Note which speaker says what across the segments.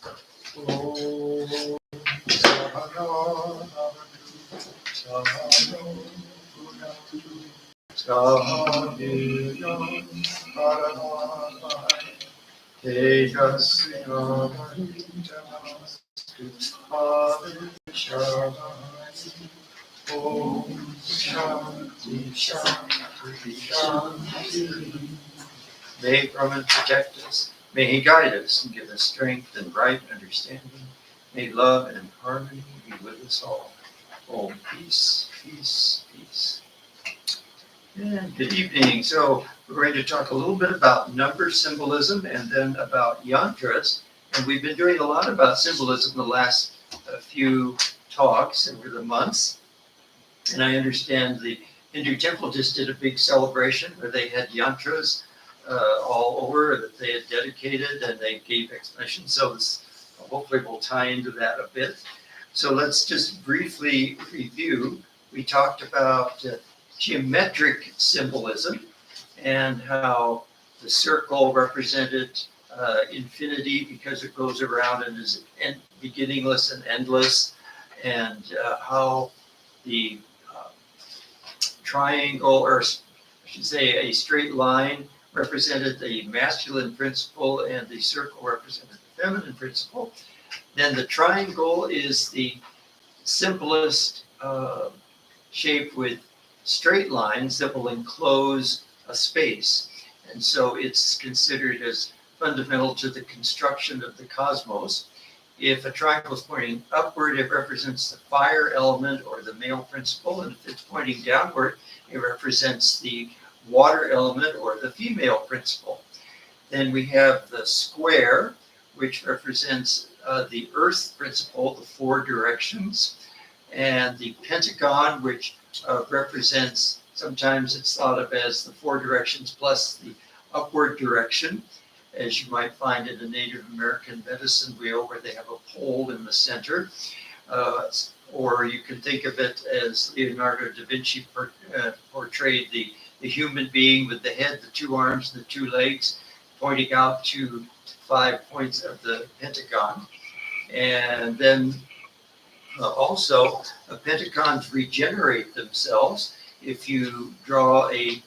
Speaker 1: Om Sahana Sahano Bhunatu Sahadevan Paramahai Tejasvinavaditamastu Adishadai Om Shanti Shanti Shanti. May Brahman protect us. May he guide us and give us strength and right understanding. May love and harmony be with us all. Oh, peace, peace, peace. And good evening. So we're going to talk a little bit about number symbolism and then about yantras. And we've been doing a lot about symbolism the last few talks over the months. And I understand the Hindu temple just did a big celebration where they had yantras all over that they had dedicated, and they gave explanations. So this hopefully will tie into that a bit. So let's just briefly review. We talked about geometric symbolism and how the circle represented infinity because it goes around and is beginningless and endless, and how the triangle, or I should say a straight line, represented the masculine principle and the circle represented the feminine principle. Then the triangle is the simplest shape with straight lines that will enclose a space. And so it's considered as fundamental to the construction of the cosmos. If a triangle is pointing upward, it represents the fire element or the male principle. And if it's pointing downward, it represents the water element or the female principle. Then we have the square, which represents the earth principle, the four directions, and the pentagon, which represents, sometimes it's thought of as the four directions plus the upward direction, as you might find in a Native American medicine wheel where they have a pole in the center. Or you can think of it as Leonardo da Vinci portrayed the human being with the head, the two arms, and the two legs, pointing out to 5 points of the pentagon. And then also, pentagons regenerate themselves. If you draw a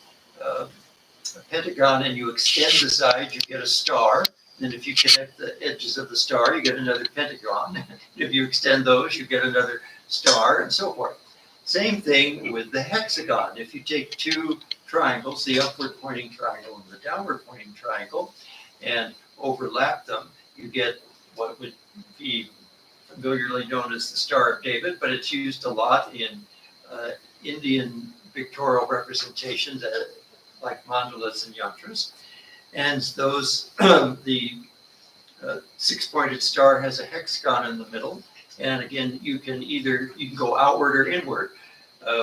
Speaker 1: pentagon and you extend the sides, you get a star. And if you connect the edges of the star, you get another pentagon. If you extend those, you get another star, and so forth. Same thing with the hexagon. If you take two triangles, the upward pointing triangle and the downward pointing triangle, and overlap them, you get what would be familiarly known as the Star of David, but it's used a lot in Indian pictorial representations like mandalas and yantras. And those, the six-pointed star has a hexagon in the middle. And again, you can go outward or inward.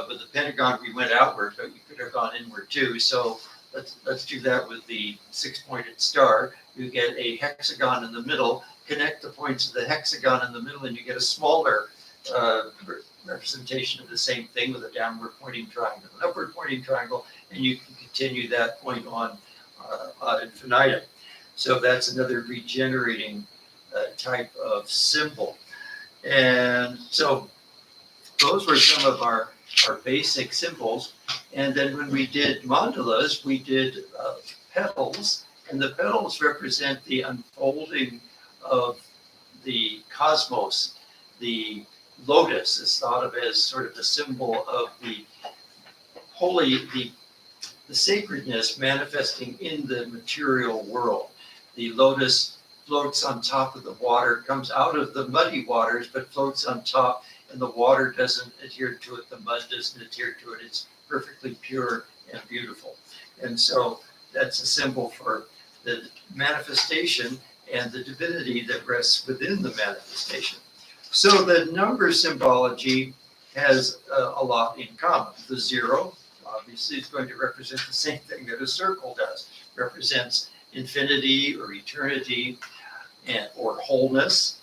Speaker 1: With the pentagon, we went outward, but you could have gone inward too. So let's do that with the six-pointed star. You get a hexagon in the middle, connect the points of the hexagon in the middle, and you get a smaller representation of the same thing with a downward pointing triangle, an upward pointing triangle, and you can continue that point on ad infinitum. So that's another regenerating type of symbol. And so those were some of our basic symbols. And then when we did mandalas, we did petals, and the petals represent the unfolding of the cosmos. The lotus is thought of as sort of the symbol of the holy, the sacredness manifesting in the material world. The lotus floats on top of the water, comes out of the muddy waters, but floats on top, and the water doesn't adhere to it, the mud doesn't adhere to it. It's perfectly pure and beautiful. And so that's a symbol for the manifestation and the divinity that rests within the manifestation. So the number symbology has a lot in common. The zero, obviously, is going to represent the same thing that a circle does. Represents infinity or eternity, or wholeness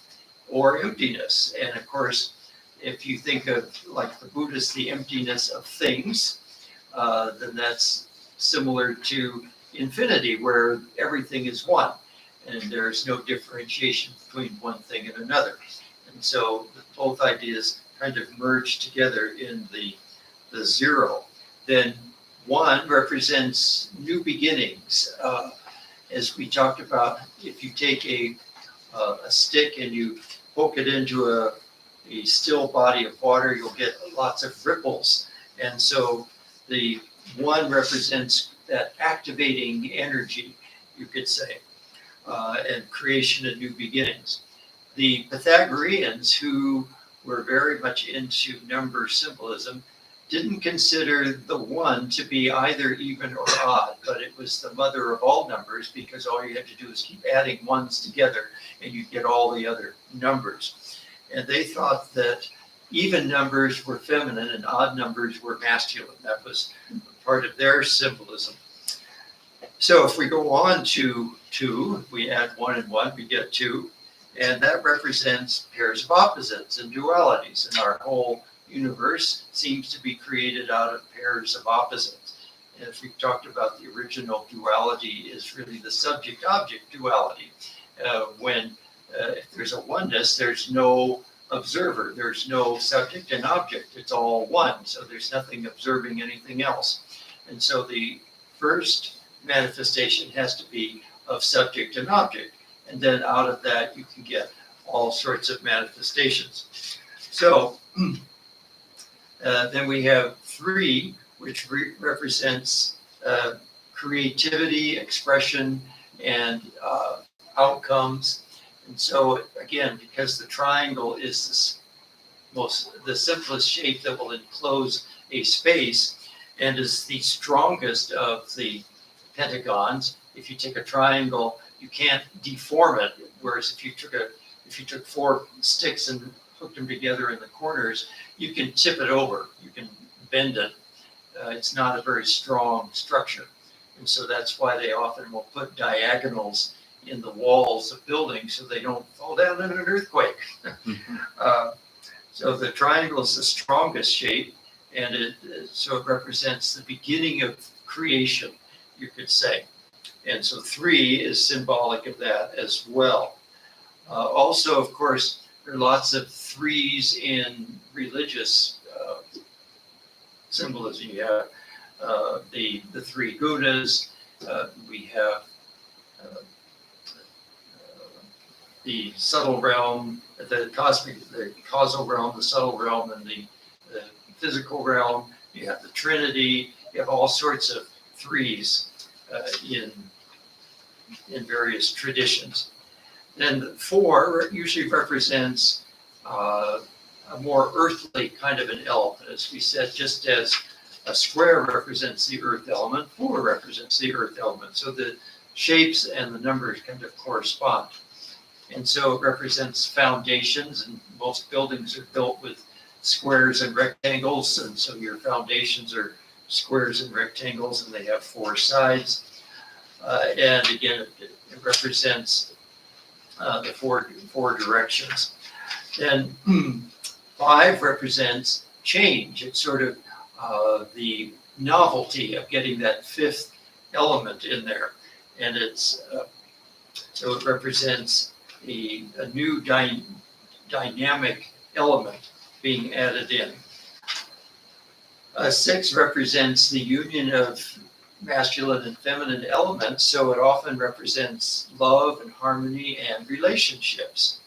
Speaker 1: or emptiness. And of course, if you think of, like the Buddhists, the emptiness of things, then that's similar to infinity, where everything is one. and there's no differentiation between one thing and another. And so both ideas kind of merge together in the zero. Then one represents new beginnings. As we talked about, if you take a stick and you poke it into a still body of water, you'll get lots of ripples. And so the one represents that activating energy, you could say, and creation of new beginnings. The Pythagoreans, who were very much into number symbolism, didn't consider the one to be either even or odd, but it was the mother of all numbers, because all you had to do is keep adding ones together and you get all the other numbers. And they thought that even numbers were feminine and odd numbers were masculine. That was part of their symbolism. So if we go on to 2, we add 1 and 1, we get 2, and that represents pairs of opposites and dualities. And our whole universe seems to be created out of pairs of opposites. And as we talked about, the original duality is really the subject-object duality. When if there's a oneness, there's no observer, there's no subject and object, it's all one, so there's nothing observing anything else. And so the first manifestation has to be of subject and object, and then out of that you can get all sorts of manifestations. So then we have 3, which represents creativity, expression, and outcomes. And so again, because the triangle is the simplest shape that will enclose a space and is the strongest of the pentagons, if you take a triangle, you can't deform it. Whereas if you took 4 sticks and hooked them together in the corners, you can tip it over, you can bend it. It's not a very strong structure. And so that's why they often will put diagonals in the walls of buildings so they don't fall down in an earthquake. So the triangle is the strongest shape, and so it represents the beginning of creation, you could say. And so 3 is symbolic of that as well. Also, of course, there are lots of 3s in religious symbolism. You have the 3 gunas. We have the subtle realm, the causal realm, the subtle realm, and the physical realm. You have the Trinity. You have all sorts of 3s in various traditions. Then the 4 usually represents a more earthly kind of an element. As we said, just as a square represents the earth element, 4 represents the earth element. So the shapes and the numbers kind of correspond. And so it represents foundations, and most buildings are built with squares and rectangles, and so your foundations are squares and rectangles, and they have 4 sides. And again, it represents the four directions. Then 5 represents change. It's sort of the novelty of getting that 5th element in there, and it's so it represents a new dynamic element being added in. 6 represents the union of masculine and feminine elements, so it often represents love and harmony and relationships.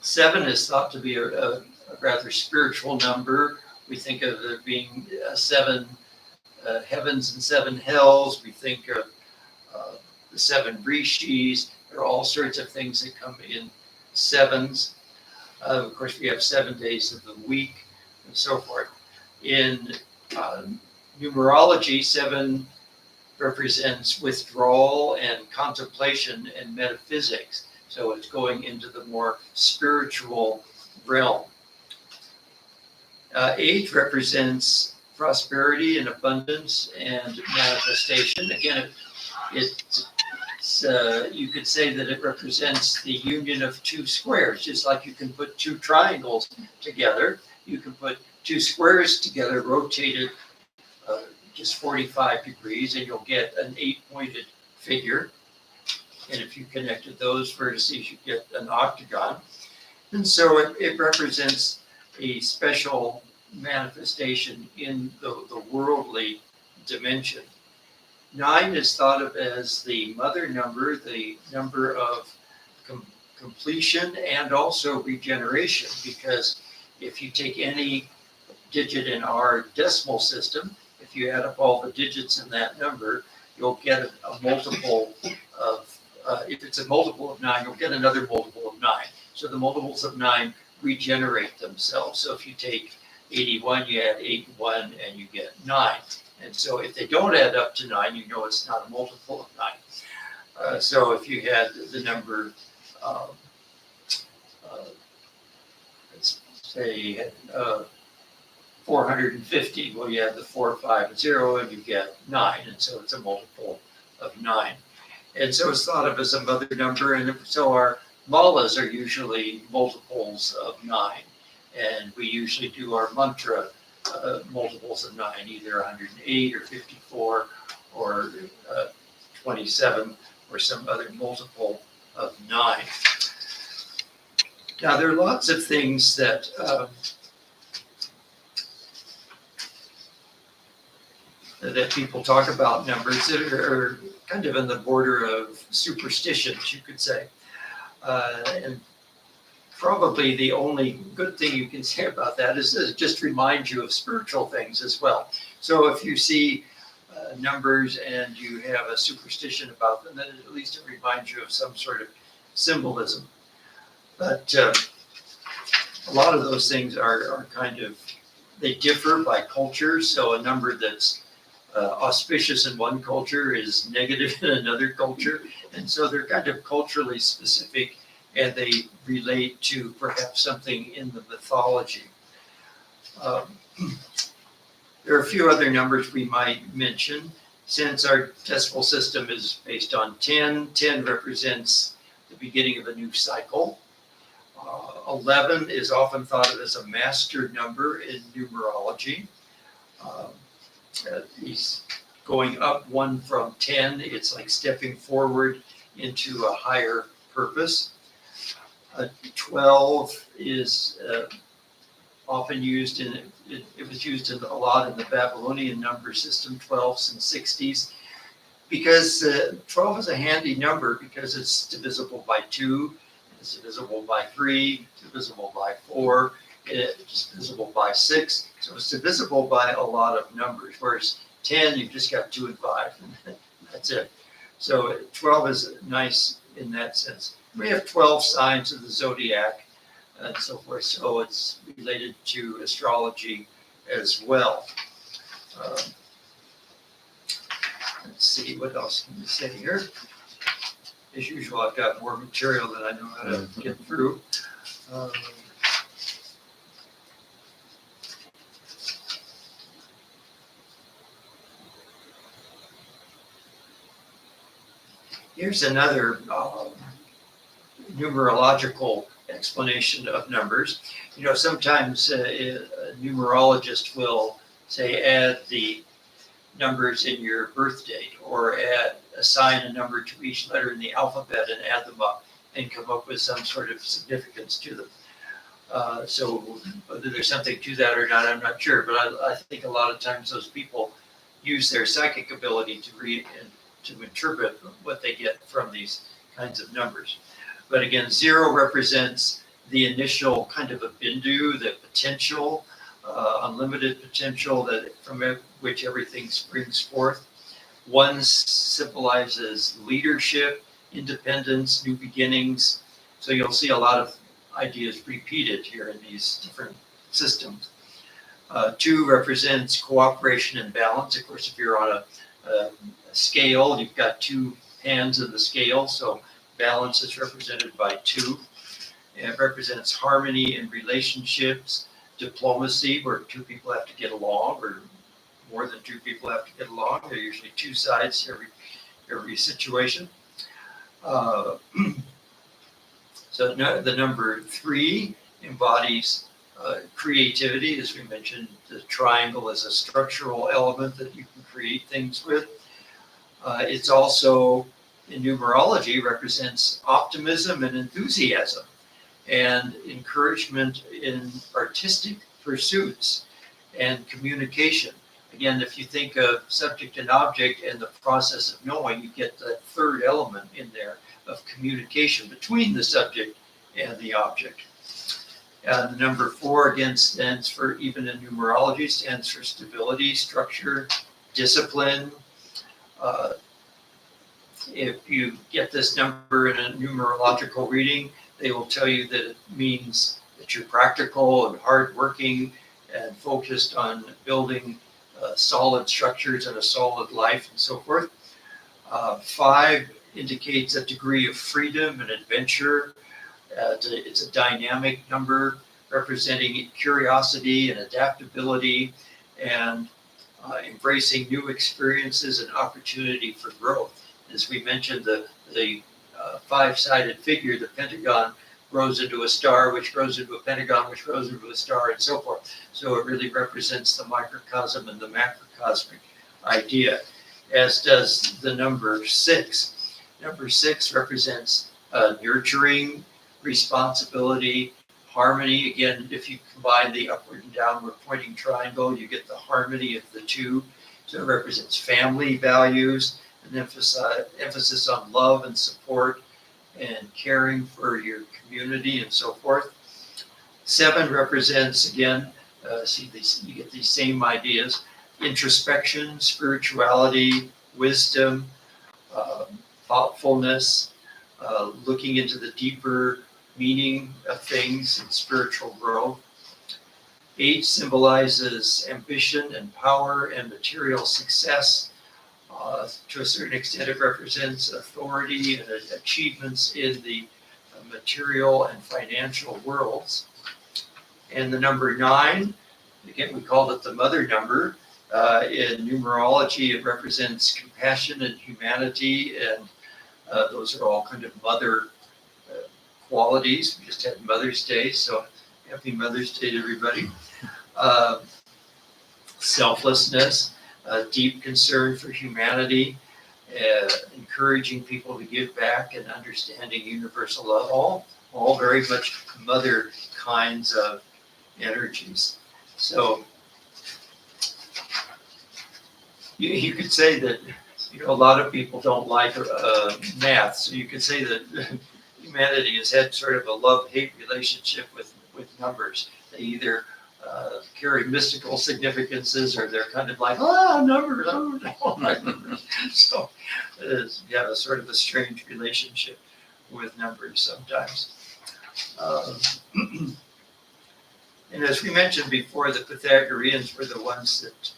Speaker 1: 7 is thought to be a rather spiritual number. We think of there being 7 heavens and 7 hells. We think of the 7 rishis. There are all sorts of things that come in 7s. Of course, we have 7 days of the week and so forth. In numerology, 7 represents withdrawal and contemplation and metaphysics. So it's going into the more spiritual realm. 8 represents prosperity and abundance and manifestation. Again, you could say that it represents the union of 2 squares, just like you can put 2 triangles together. You can put 2 squares together, rotated just 45 degrees, and you'll get an 8-pointed figure. And if you connected those vertices, you get an octagon. And so it represents a special manifestation in the worldly dimension. 9 is thought of as the mother number, the number of completion and also regeneration, because if you take any digit in our decimal system, if you add up all the digits in that number, you'll get a multiple of, if it's a multiple of 9, you'll get another multiple of 9. So the multiples of 9 regenerate themselves. So if you take 81, you add 8, 1, and you get 9. And so if they don't add up to 9, you know it's not a multiple of 9. So if you had the number, let's say 450, well, you add the 4, 5, and 0, and you get 9. And so it's a multiple of 9. And so it's thought of as a mother number. And so our malas are usually multiples of 9. And we usually do our mantra multiples of 9, either 108 or 54 or 27 or some other multiple of 9. Now, there are lots of things that that people talk about numbers that are kind of in the border of superstitions, you could say. And probably the only good thing you can say about that is it just reminds you of spiritual things as well. So if you see numbers and you have a superstition about them, then at least it reminds you of some sort of symbolism. But a lot of those things are kind of, they differ by culture. So a number that's auspicious in one culture is negative in another culture. And so they're kind of culturally specific, and they relate to perhaps something in the mythology. There are a few other numbers we might mention. Since our decimal system is based on 10, 10 represents the beginning of a new cycle. 11 is often thought of as a master number in numerology. He's going up 1 from 10. It's like stepping forward into a higher purpose. 12 is often used it was used a lot in the Babylonian number system, 12s and 60s, because 12 is a handy number because it's divisible by 2, it's divisible by 3, divisible by 4, it's divisible by 6, so it's divisible by a lot of numbers, whereas 10, you've just got 2 and 5, and that's it. So 12 is nice in that sense. We have 12 signs of the zodiac and so forth, so it's related to astrology as well. Let's see, what else can we say here? As usual, I've got more material than I know how to get through. Here's another numerological explanation of numbers. You know, sometimes a numerologist will say add the numbers in your birth date, or assign a number to each letter in the alphabet and add them up and come up with some sort of significance to them. So whether there's something to that or not, I'm not sure, but I think a lot of times those people use their psychic ability to read and to interpret what they get from these kinds of numbers. But again, 0 represents the initial kind of a bindu, the potential, unlimited potential that from which everything springs forth. 1 symbolizes leadership, independence, new beginnings. So you'll see a lot of ideas repeated here in these different systems. 2 represents cooperation and balance. Of course, if you're on a scale, you've got 2 hands of the scale, so balance is represented by 2. It represents harmony in relationships, diplomacy, where 2 people have to get along, or more than 2 people have to get along. There are usually 2 sides to every situation. So the number 3 embodies creativity. As we mentioned, the triangle is a structural element that you can create things with. It's also, in numerology, represents optimism and enthusiasm and encouragement in artistic pursuits and communication. Again, if you think of subject and object and the process of knowing, you get that third element in there of communication between the subject and the object. And the number 4, again, stands for, even in numerology, stands for stability, structure, discipline. If you get this number in a numerological reading, they will tell you that it means that you're practical and hardworking and focused on building solid structures and a solid life and so forth. 5 indicates a degree of freedom and adventure. It's a dynamic number representing curiosity and adaptability and embracing new experiences and opportunity for growth. As we mentioned, the 5-sided figure, the pentagon, grows into a star, which grows into a pentagon, which grows into a star, and so forth. So it really represents the microcosm and the macrocosmic idea, as does the number 6. Number 6 represents nurturing, responsibility, harmony. Again, if you combine the upward and downward pointing triangle, you get the harmony of the two. So it represents family values, an emphasis on love and support and caring for your community and so forth. 7 represents, again, you get these same ideas: introspection, spirituality, wisdom, thoughtfulness, looking into the deeper meaning of things and spiritual growth. 8 symbolizes ambition and power and material success. To a certain extent, it represents authority and achievements in the material and financial worlds. And the number 9, again, we called it the mother number. In numerology, it represents compassion and humanity, and those are all kind of mother qualities. We just had Mother's Day, so happy Mother's Day to everybody. Selflessness, deep concern for humanity, encouraging people to give back and understanding universal love, all very much mother kinds of energies. So you could say that a lot of people don't like math, so you could say that humanity has had sort of a love-hate relationship with numbers. They either carry mystical significances, or they're kind of like, numbers, I don't like numbers. So you have a sort of a strange relationship with numbers sometimes. And as we mentioned before, the Pythagoreans were the ones that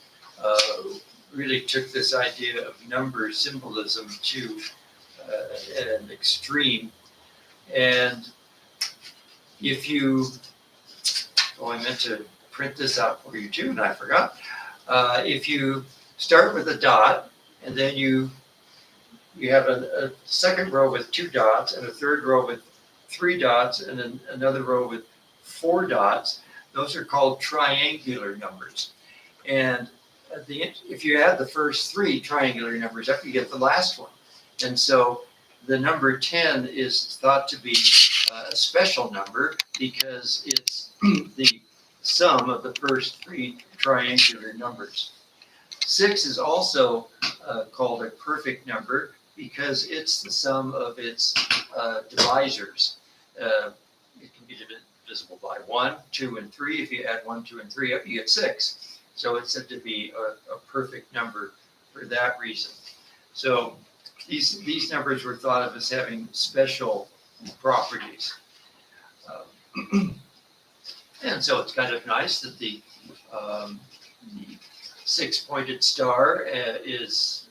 Speaker 1: really took this idea of number symbolism to an extreme. And if you, I meant to print this out for you too, and I forgot. If you start with a dot, and then you have a second row with 2 dots, and a third row with 3 dots, and then another row with 4 dots, those are called triangular numbers. And if you add the first 3 triangular numbers up, you get the last one. And so the number 10 is thought to be a special number because it's the sum of the first 3 triangular numbers. 6 is also called a perfect number because it's the sum of its divisors. It can be divisible by 1, 2, and 3. If you add 1, 2, and 3 up, you get 6. So it's said to be a perfect number for that reason. So these numbers were thought of as having special properties. And so it's kind of nice that the 6-pointed star has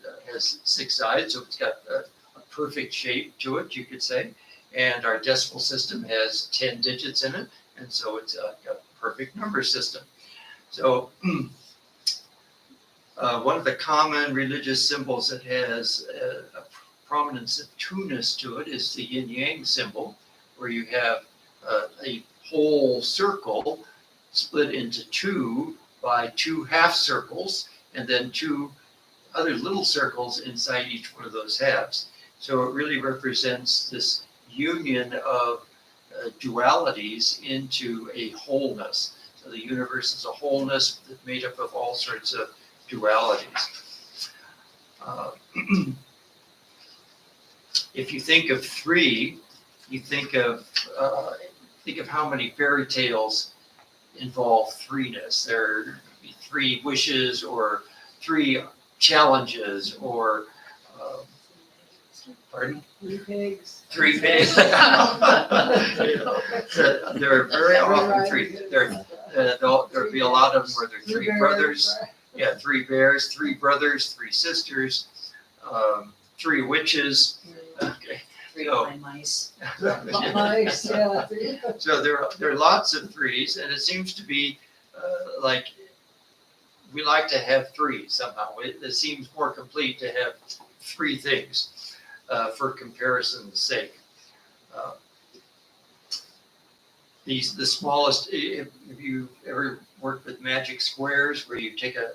Speaker 1: 6 sides, so it's got a perfect shape to it, you could say. And our decimal system has 10 digits in it, and so it's a perfect number system. So one of the common religious symbols that has a prominence of two-ness to it is the yin-yang symbol, where you have a whole circle split into 2 by 2 half circles, and then 2 other little circles inside each one of those halves. So it really represents this union of dualities into a wholeness. So the universe is a wholeness that's made up of all sorts of dualities. If you think of three, you think of how many fairy tales involve threeness. There could be three wishes or three challenges or pardon?
Speaker 2: Three pigs.
Speaker 1: Three pigs. There are very often three. There'll be a lot of them where there are three brothers. Yeah, three bears, three brothers, three sisters, three witches. Okay.
Speaker 3: Three blind mice.
Speaker 2: Nice, yeah.
Speaker 1: So there are lots of threes, and it seems to be like we like to have three somehow. It seems more complete to have three things for comparison's sake. The smallest, if you ever worked with magic squares, where you take a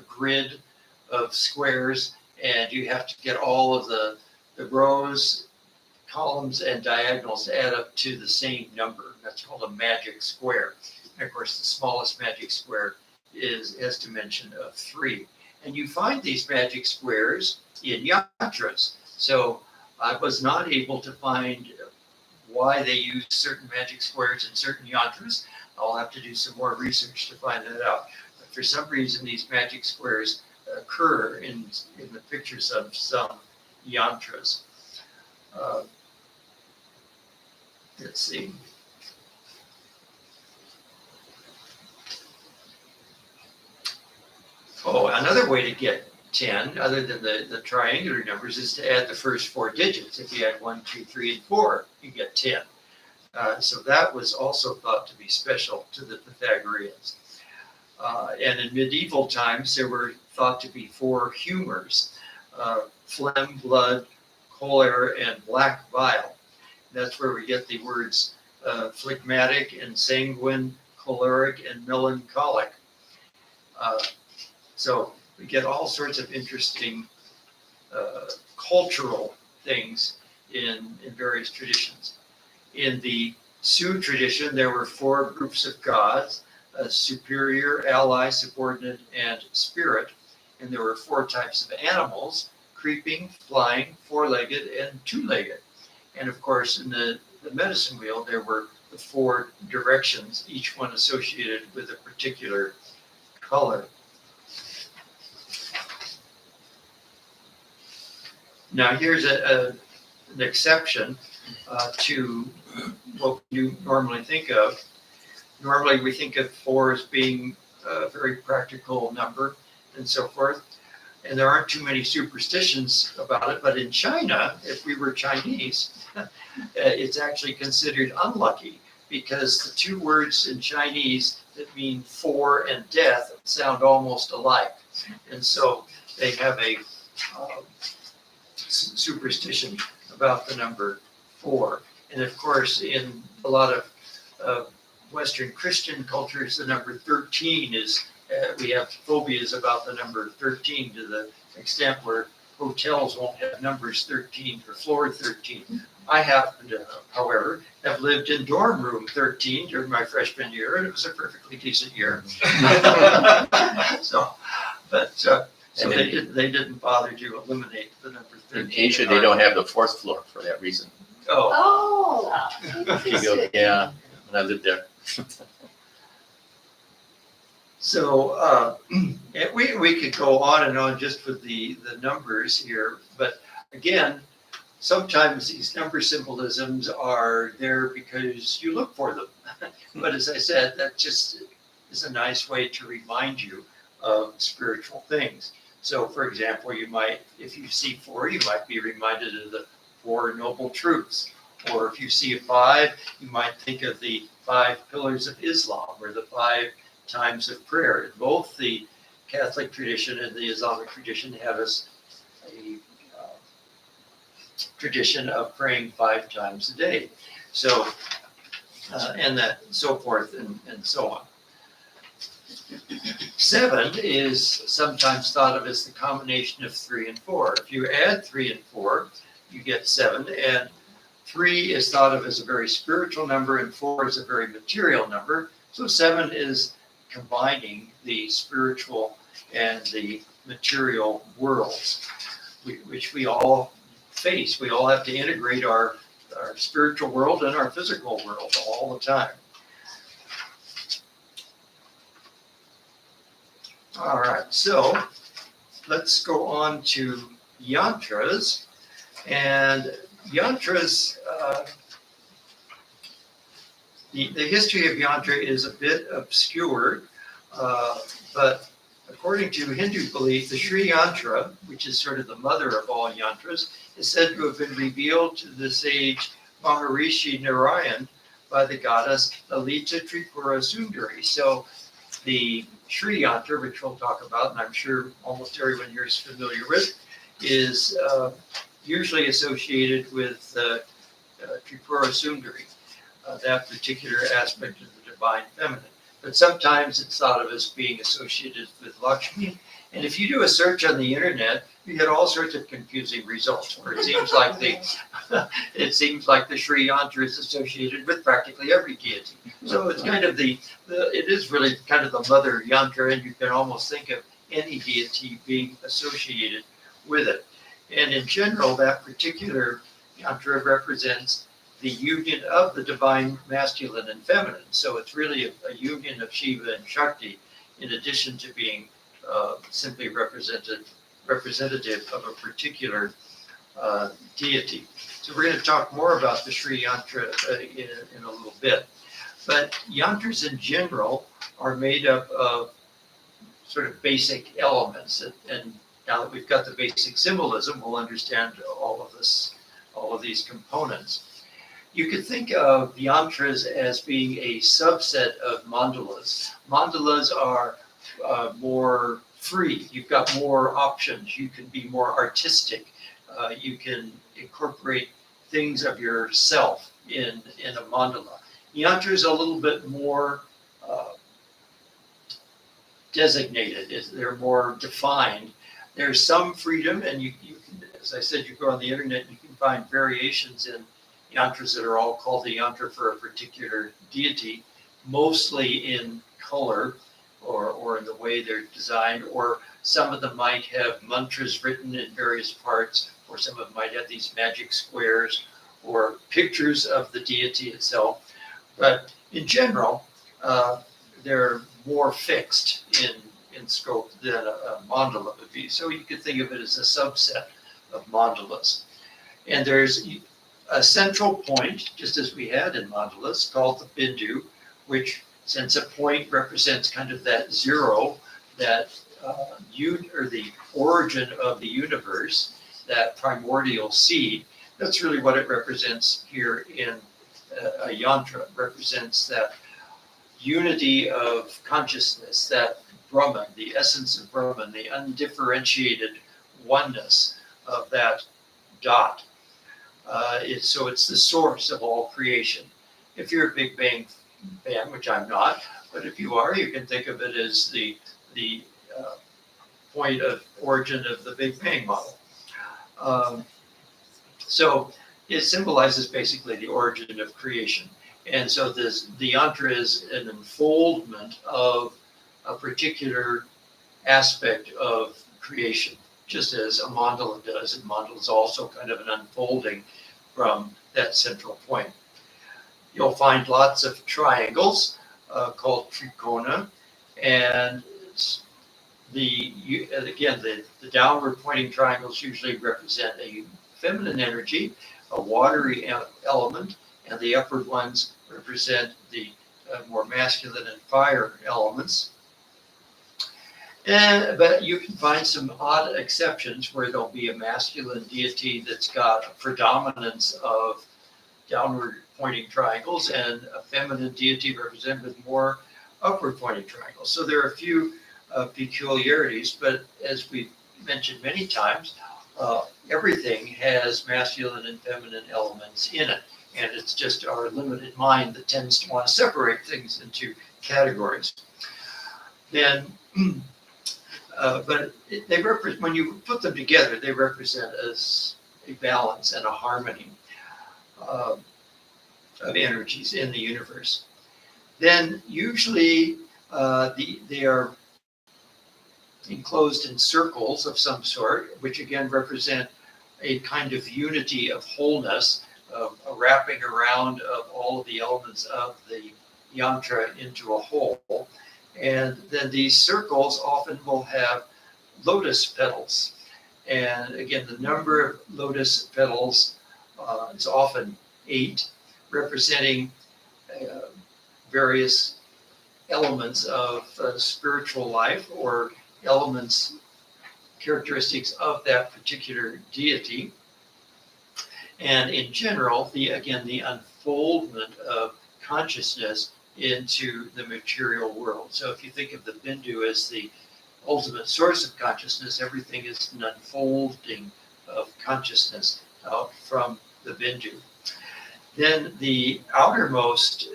Speaker 1: grid of squares and you have to get all of the rows, columns, and diagonals to add up to the same number. That's called a magic square. And of course, the smallest magic square has dimension of 3. And you find these magic squares in yantras. So I was not able to find why they use certain magic squares in certain yantras. I'll have to do some more research to find that out. But for some reason, these magic squares occur in the pictures of some yantras. Let's see. Oh, another way to get 10, other than the triangular numbers, is to add the first 4 digits. If you add 1, 2, 3, and 4, you get 10. So that was also thought to be special to the Pythagoreans. And in medieval times, there were thought to be 4 humors: phlegm, blood, choler, and black bile. That's where we get the words phlegmatic and sanguine, choleric and melancholic. So we get all sorts of interesting cultural things in various traditions. In the Sioux tradition, there were 4 groups of gods: superior, ally, subordinate, and spirit. And there were 4 types of animals: creeping, flying, 4-legged, and 2-legged. And of course, in the medicine wheel, there were the 4 directions, each one associated with a particular color. Now, here's an exception to what you normally think of. Normally, we think of 4 as being a very practical number and so forth. And there aren't too many superstitions about it. But in China, if we were Chinese, it's actually considered unlucky, because the 2 words in Chinese that mean 4 and death sound almost alike. And so they have a superstition about the number 4. And of course, in a lot of Western Christian cultures, the number 13 is, we have phobias about the number 13, to the extent where hotels won't have numbers 13 for floor 13. I happen to, however, have lived in dorm room 13 during my freshman year, and it was a perfectly decent year. So they didn't bother to eliminate the number 13.
Speaker 4: In Asia, they don't have the 4th floor for that reason.
Speaker 2: Oh, interesting.
Speaker 4: Yeah, when I lived there.
Speaker 1: So we could go on and on just with the numbers here, but again, sometimes these number symbolisms are there because you look for them. But as I said, that just is a nice way to remind you of spiritual things. So, for example, you might, if you see 4, you might be reminded of the 4 noble truths. Or if you see a 5, you might think of the 5 pillars of Islam, or the 5 times of prayer. Both the Catholic tradition and the Islamic tradition have a tradition of praying 5 times a day. So, and that, so forth and so on. 7 is sometimes thought of as the combination of 3 and 4. If you add 3 and 4, you get 7, and 3 is thought of as a very spiritual number, and 4 is a very material number. So 7 is combining the spiritual and the material worlds, which we all face. We all have to integrate our spiritual world and our physical world all the time. All right, so let's go on to yantras. And yantras, the history of yantra is a bit obscure, but according to Hindu belief, the Sri Yantra, which is sort of the mother of all yantras, is said to have been revealed to the sage Maharishi Narayan by the goddess Lalita Tripura Sundari. So the Sri Yantra, which we'll talk about, and I'm sure almost everyone here is familiar with, is usually associated with Tripura Sundari, that particular aspect of the divine feminine. But sometimes it's thought of as being associated with Lakshmi. And if you do a search on the internet, you get all sorts of confusing results, where it seems like the Sri Yantra is associated with practically every deity. So it's kind of it is really kind of the mother yantra, and you can almost think of any deity being associated with it. And in general, that particular yantra represents the union of the divine masculine and feminine. So it's really a union of Shiva and Shakti, in addition to being simply representative of a particular deity. So we're going to talk more about the Sri Yantra in a little bit. But yantras in general are made up of sort of basic elements. And now that we've got the basic symbolism, we'll understand all of these components. You could think of yantras as being a subset of mandalas. Mandalas are more free. You've got more options. You can be more artistic. You can incorporate things of yourself in a mandala. Yantra is a little bit more designated. They're more defined. There's some freedom, and you can, as I said, you go on the internet, you can find variations in yantras that are all called the yantra for a particular deity, mostly in color or in the way they're designed, or some of them might have mantras written in various parts, or some of them might have these magic squares or pictures of the deity itself. But in general, they're more fixed in scope than a mandala would be. So you could think of it as a subset of mandalas. And there's a central point, just as we had in mandalas, called the bindu, which, since a point represents kind of that zero, that or the origin of the universe, that primordial seed, that's really what it represents here in a yantra. It represents that unity of consciousness, that Brahman, the essence of Brahman, the undifferentiated oneness of that dot. So it's the source of all creation. If you're a Big Bang fan, which I'm not, but if you are, you can think of it as the point of origin of the Big Bang model. So it symbolizes basically the origin of creation. And so the yantra is an unfoldment of a particular aspect of creation, just as a mandala does. And mandala is also kind of an unfolding from that central point. You'll find lots of triangles called trikona, and the downward pointing triangles usually represent a feminine energy, a watery element, and the upward ones represent the more masculine and fire elements. But you can find some odd exceptions where there'll be a masculine deity that's got a predominance of downward pointing triangles, and a feminine deity represented with more upward pointing triangles. So there are a few peculiarities, but as we've mentioned many times, everything has masculine and feminine elements in it. And it's just our limited mind that tends to want to separate things into categories. then, but they represent, when you put them together, they represent as a balance and a harmony of energies in the universe. Then usually they are enclosed in circles of some sort, which again represent a kind of unity of wholeness, a wrapping around of all of the elements of the yantra into a whole. And then these circles often will have lotus petals. And again, the number of lotus petals is often 8, representing various elements of spiritual life or elements, characteristics of that particular deity. And in general, the unfoldment of consciousness into the material world. So if you think of the Bindu as the ultimate source of consciousness, everything is an unfolding of consciousness out from the Bindu. Then the outermost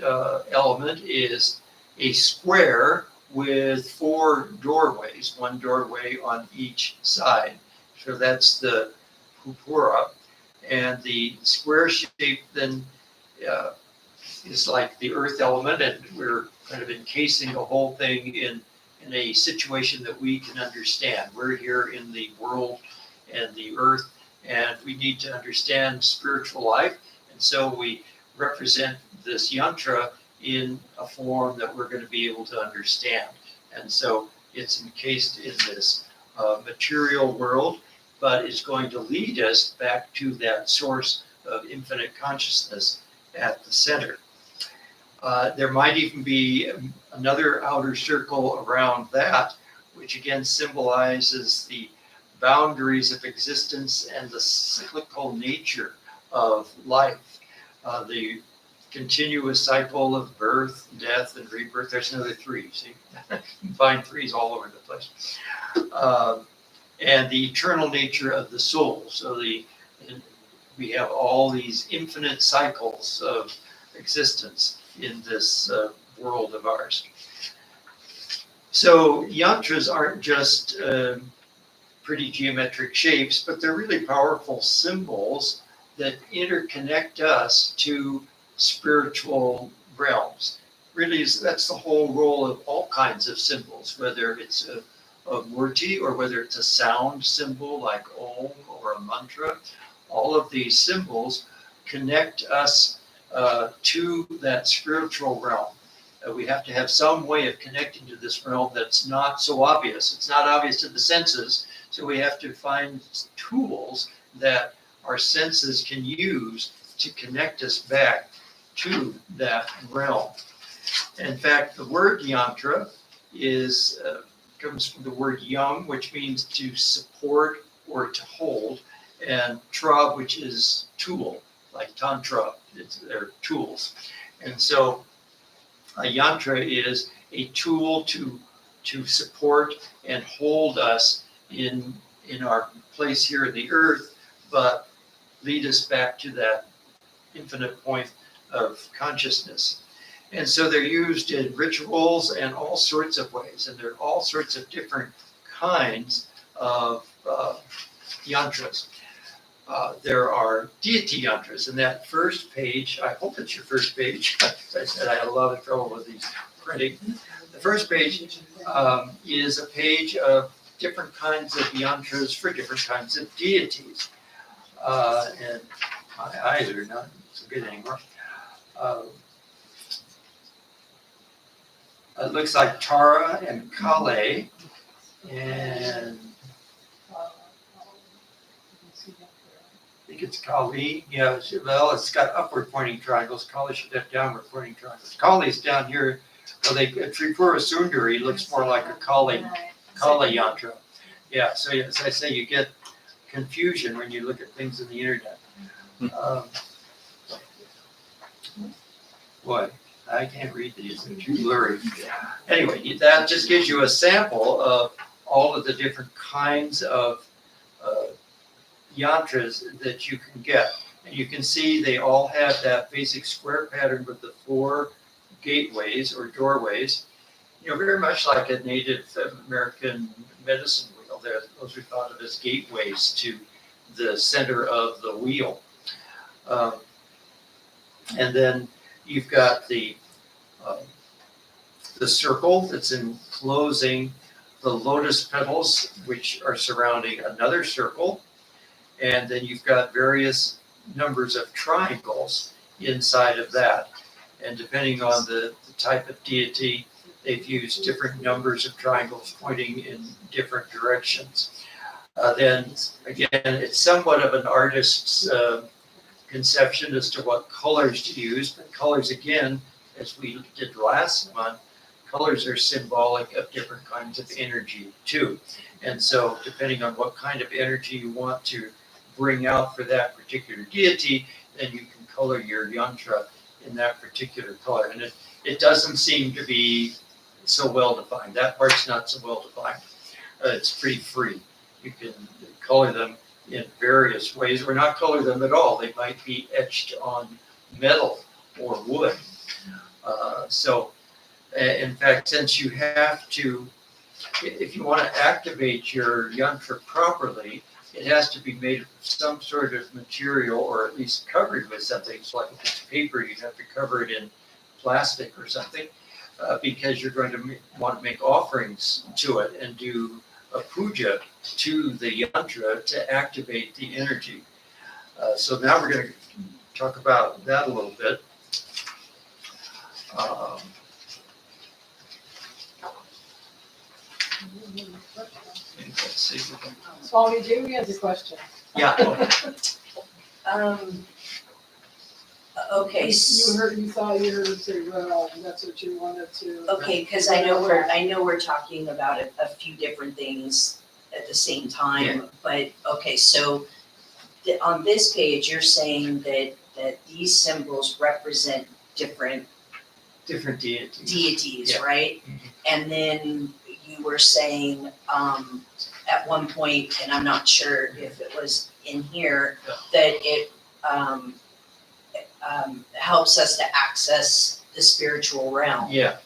Speaker 1: element is a square with 4 doorways, 1 doorway on each side. So that's the pupura. And the square shape then is like the earth element, and we're kind of encasing the whole thing in a situation that we can understand. We're here in the world and the earth, and we need to understand spiritual life. And so we represent this yantra in a form that we're going to be able to understand. And so it's encased in this material world, but it's going to lead us back to that source of infinite consciousness at the center. There might even be another outer circle around that, which again symbolizes the boundaries of existence and the cyclical nature of life. The continuous cycle of birth, death, and rebirth. There's another 3, see? You can find 3s all over the place. And the eternal nature of the soul. So we have all these infinite cycles of existence in this world of ours. So yantras aren't just pretty geometric shapes, but they're really powerful symbols that interconnect us to spiritual realms. Really, that's the whole role of all kinds of symbols, whether it's a murti or whether it's a sound symbol like Om or a mantra. All of these symbols connect us to that spiritual realm. We have to have some way of connecting to this realm that's not so obvious. It's not obvious to the senses, so we have to find tools that our senses can use to connect us back to that realm. In fact, the word yantra comes from the word yang, which means to support or to hold, and tra, which is tool, like tantra, they're tools. And so a yantra is a tool to support and hold us in our place here in the earth, but lead us back to that infinite point of consciousness. And so they're used in rituals and all sorts of ways, and there are all sorts of different kinds of yantras. There are deity yantras. In that first page, I hope it's your first page. As I said, I had a lot of trouble with these printing. The first page is a page of different kinds of yantras for different kinds of deities. And my eyes are not so good anymore. It looks like Tara and Kale, and I think it's Kali. Yeah, well, it's got upward pointing triangles. Kali should have downward pointing triangles. Kali's down here. Well, Tripura Sundari looks more like a Kali yantra. Yeah, so as I say, you get confusion when you look at things in the internet. Boy, I can't read these, they're too blurry. Anyway, that just gives you a sample of all of the different kinds of yantras that you can get. And you can see they all have that basic square pattern with the 4 gateways or doorways. very much like a Native American medicine wheel. Those are thought of as gateways to the center of the wheel. And then you've got the circle that's enclosing the lotus petals, which are surrounding another circle. And then you've got various numbers of triangles inside of that. And depending on the type of deity, they've used different numbers of triangles pointing in different directions. Then again, it's somewhat of an artist's conception as to what colors to use, but colors, again, as we did last month, colors are symbolic of different kinds of energy too. And so depending on what kind of energy you want to bring out for that particular deity, then you can color your yantra in that particular color. And it doesn't seem to be so well defined. That part's not so well defined. It's pretty free. You can color them in various ways, or not color them at all. They might be etched on metal or wood. In fact, since you have to, if you want to activate your yantra properly, it has to be made of some sort of material, or at least covered with something. So like if it's paper, you'd have to cover it in plastic or something, because you're going to want to make offerings to it and do a puja to the yantra to activate the energy. So now we're going to talk about that a little bit. Let's see.
Speaker 2: Swami, Jamie has a question.
Speaker 1: Yeah.
Speaker 3: Okay.
Speaker 2: You thought you heard him say realm, that's what you wanted to.
Speaker 3: Okay, because I know we're talking about a few different things at the same time,
Speaker 1: Yeah.
Speaker 3: but, okay, so on this page, you're saying that these symbols represent different
Speaker 1: Different
Speaker 3: deities,
Speaker 1: Yeah.
Speaker 3: right?
Speaker 1: Mhm.
Speaker 3: And then you were saying, at one point, and I'm not sure if it was in here,
Speaker 1: Yeah.
Speaker 3: that it, helps us to access the spiritual realm.
Speaker 1: Yeah.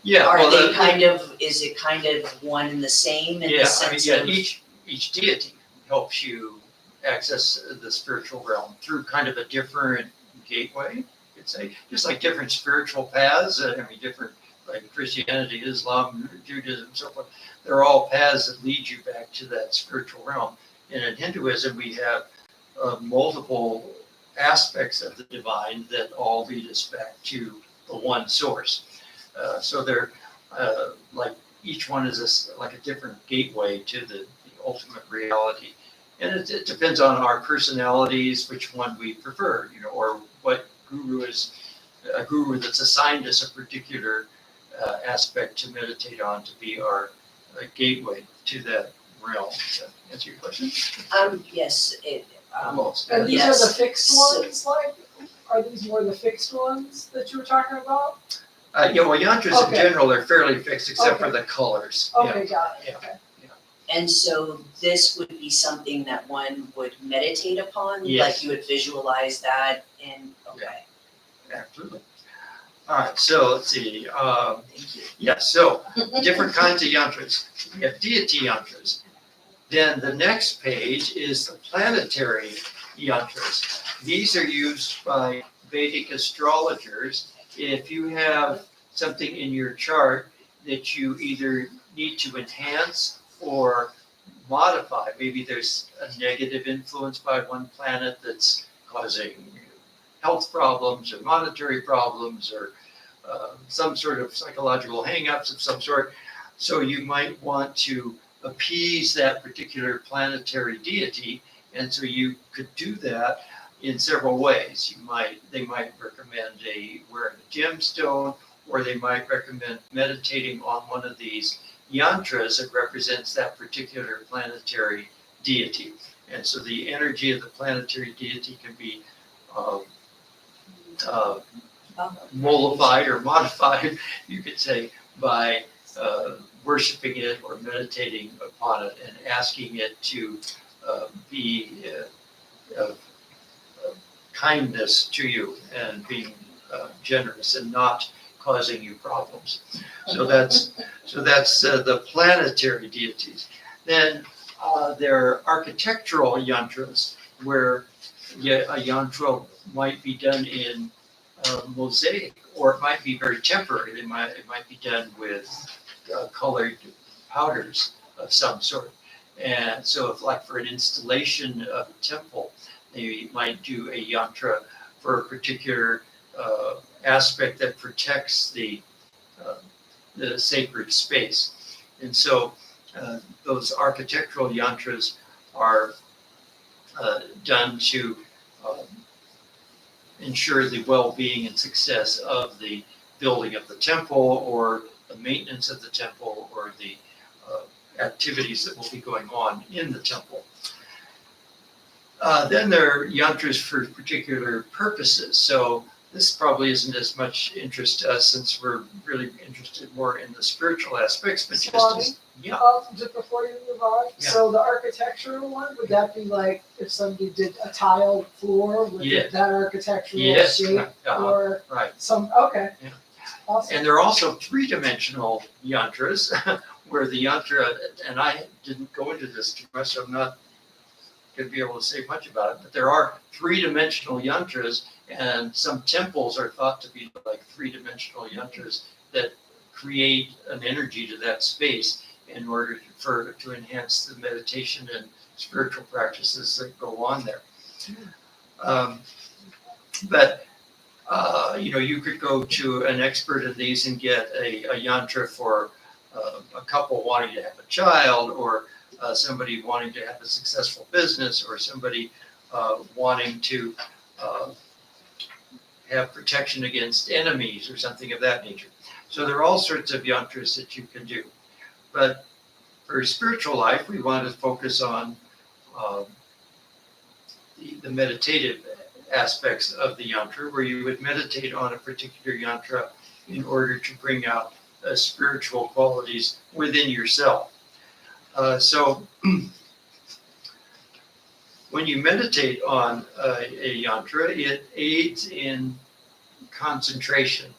Speaker 1: Yeah.
Speaker 3: Are
Speaker 1: well,
Speaker 3: they
Speaker 1: the-
Speaker 3: is it kind of one and the same in
Speaker 1: Yeah,
Speaker 3: the
Speaker 1: I mean,
Speaker 3: sense
Speaker 1: yeah,
Speaker 3: of?
Speaker 1: each deity helps you access the spiritual realm through kind of a different gateway, you could say, just like different spiritual paths. I mean, different, like Christianity, Islam, Judaism, so forth. They're all paths that lead you back to that spiritual realm. And in Hinduism, we have multiple aspects of the divine that all lead us back to the one source. So they're like each one is like a different gateway to the ultimate reality. And it depends on our personalities, which one we prefer, or what guru is a guru that's assigned us a particular aspect to meditate on to be our gateway to that realm. Does that answer your question?
Speaker 3: Yes,
Speaker 1: Almost.
Speaker 2: And these are
Speaker 3: Yes.
Speaker 2: the fixed ones, like, are these more the fixed ones that you were talking about?
Speaker 1: Yeah, well, yantras in
Speaker 2: Okay.
Speaker 1: general are fairly fixed except for
Speaker 2: Okay.
Speaker 1: the colors.
Speaker 2: Okay, got it,
Speaker 1: Yeah.
Speaker 2: okay.
Speaker 3: and so this would be something that one would meditate upon?
Speaker 1: Yes.
Speaker 3: Like you would visualize that and, okay,
Speaker 1: Absolutely. All right, so let's see.
Speaker 3: thank you.
Speaker 1: Yeah, so different kinds of yantras. We have deity yantras. Then the next page is the planetary yantras. These are used by Vedic astrologers. If you have something in your chart that you either need to enhance or modify, maybe there's a negative influence by one planet that's causing health problems or monetary problems or some sort of psychological hangups of some sort. So you might want to appease that particular planetary deity, and so you could do that in several ways. They might recommend wearing a gemstone, or they might recommend meditating on one of these yantras that represents that particular planetary deity. And so the energy of the planetary deity can be mollified or modified, you could say, by worshiping it or meditating upon it and asking it to be of kindness to you and being generous and not causing you problems. So that's the planetary deities. Then there are architectural yantras where a yantra might be done in mosaic, or it might be very temporary. It might be done with colored powders of some sort. And so if like for an installation of a temple, they might do a yantra for a particular aspect that protects the sacred space. And so those architectural yantras are done to ensure the well-being and success of the building of the temple, or the maintenance of the temple, or the activities that will be going on in the temple. Then there are yantras for particular purposes. So this probably isn't as much interest to us, since we're really interested more in the spiritual aspects, but
Speaker 2: Just before you move on,
Speaker 1: Yeah.
Speaker 2: so the architectural one, would that be like if somebody did a tile floor with
Speaker 1: Yeah.
Speaker 2: that architectural
Speaker 1: Yes,
Speaker 2: shape, or
Speaker 1: right.
Speaker 2: okay.
Speaker 1: Yeah.
Speaker 2: Awesome.
Speaker 1: And there are also three-dimensional yantras, where the yantra, and I didn't go into this too much, so I'm not going to be able to say much about it, but there are three-dimensional yantras, and some temples are thought to be like three-dimensional yantras that create an energy to that space in order to enhance the meditation and spiritual practices that go on there. You could go to an expert in these and get a yantra for a couple wanting to have a child, or somebody wanting to have a successful business, or somebody wanting to have protection against enemies, or something of that nature. So there are all sorts of yantras that you can do. But for spiritual life, we want to focus on the meditative aspects of the yantra, where you would meditate on a particular yantra in order to bring out spiritual qualities within yourself. So when you meditate on a yantra, it aids in concentration,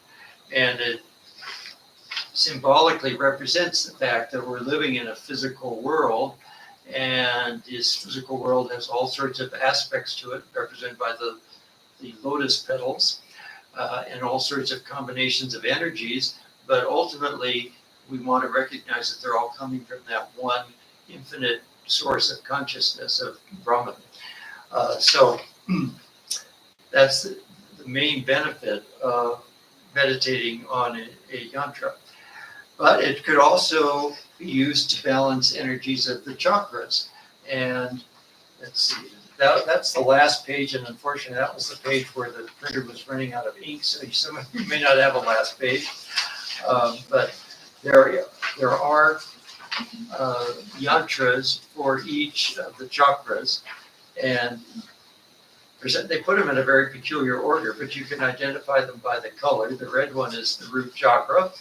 Speaker 1: and it symbolically represents the fact that we're living in a physical world, and this physical world has all sorts of aspects to it, represented by the lotus petals, and all sorts of combinations of energies. But ultimately, we want to recognize that they're all coming from that one infinite source of consciousness, of Brahman. So that's the main benefit of meditating on a yantra. But it could also be used to balance energies of the chakras. And let's see, that's the last page, and unfortunately that was the page where the printer was running out of ink, so some of you may not have a last page. But there are yantras for each of the chakras, and they put them in a very peculiar order, but you can identify them by the color. The red one is the root chakra,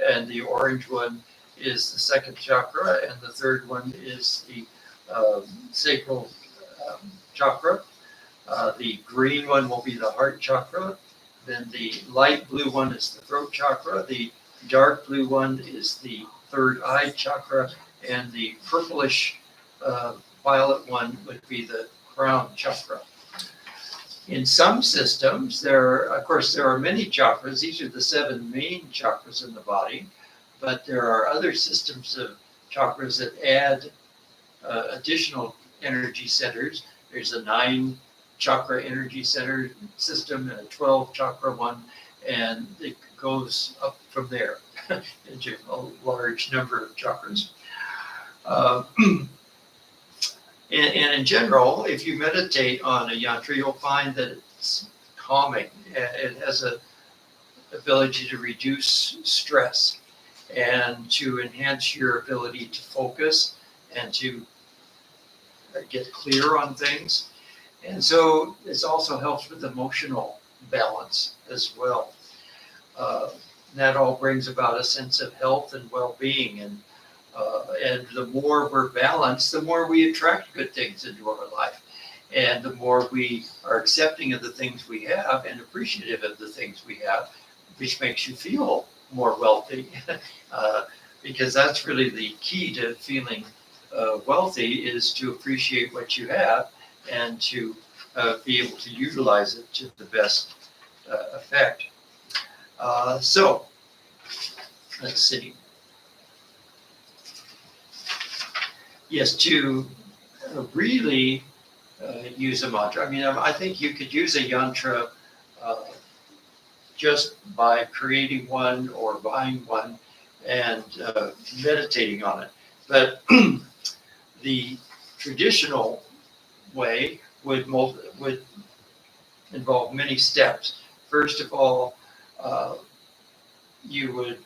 Speaker 1: and the orange one is the second chakra, and the third one is the sacral chakra. The green one will be the heart chakra. Then the light blue one is the throat chakra. The dark blue one is the third eye chakra, and the purplish violet one would be the crown chakra. In some systems, there are many chakras. These are the 7 main chakras in the body, but there are other systems of chakras that add additional energy centers. There's a 9 chakra energy center system and a 12 chakra one, and it goes up from there into a large number of chakras. And in general, if you meditate on a yantra, you'll find that it's calming. It has an ability to reduce stress and to enhance your ability to focus and to get clear on things. And so this also helps with emotional balance as well. That all brings about a sense of health and well-being, and the more we're balanced, the more we attract good things into our life, and the more we are accepting of the things we have and appreciative of the things we have, which makes you feel more wealthy. Because that's really the key to feeling wealthy, is to appreciate what you have and to be able to utilize it to the best effect. So, let's see. Yes, to really use a mantra. I mean, I think you could use a yantra just by creating one or buying one and meditating on it. But the traditional way would involve many steps. First of all, you would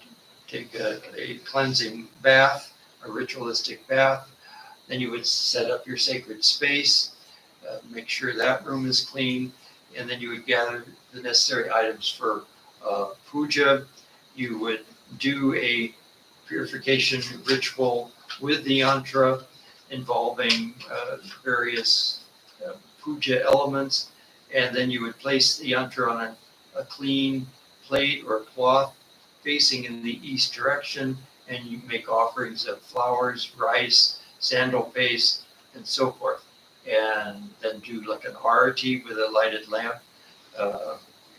Speaker 1: take a cleansing bath, a ritualistic bath. Then you would set up your sacred space, make sure that room is clean, and then you would gather the necessary items for puja. You would do a purification ritual with the yantra involving various puja elements, and then you would place the yantra on a clean plate or cloth facing in the east direction, and you make offerings of flowers, rice, sandal paste, and so forth. And then do like an arati with a lighted lamp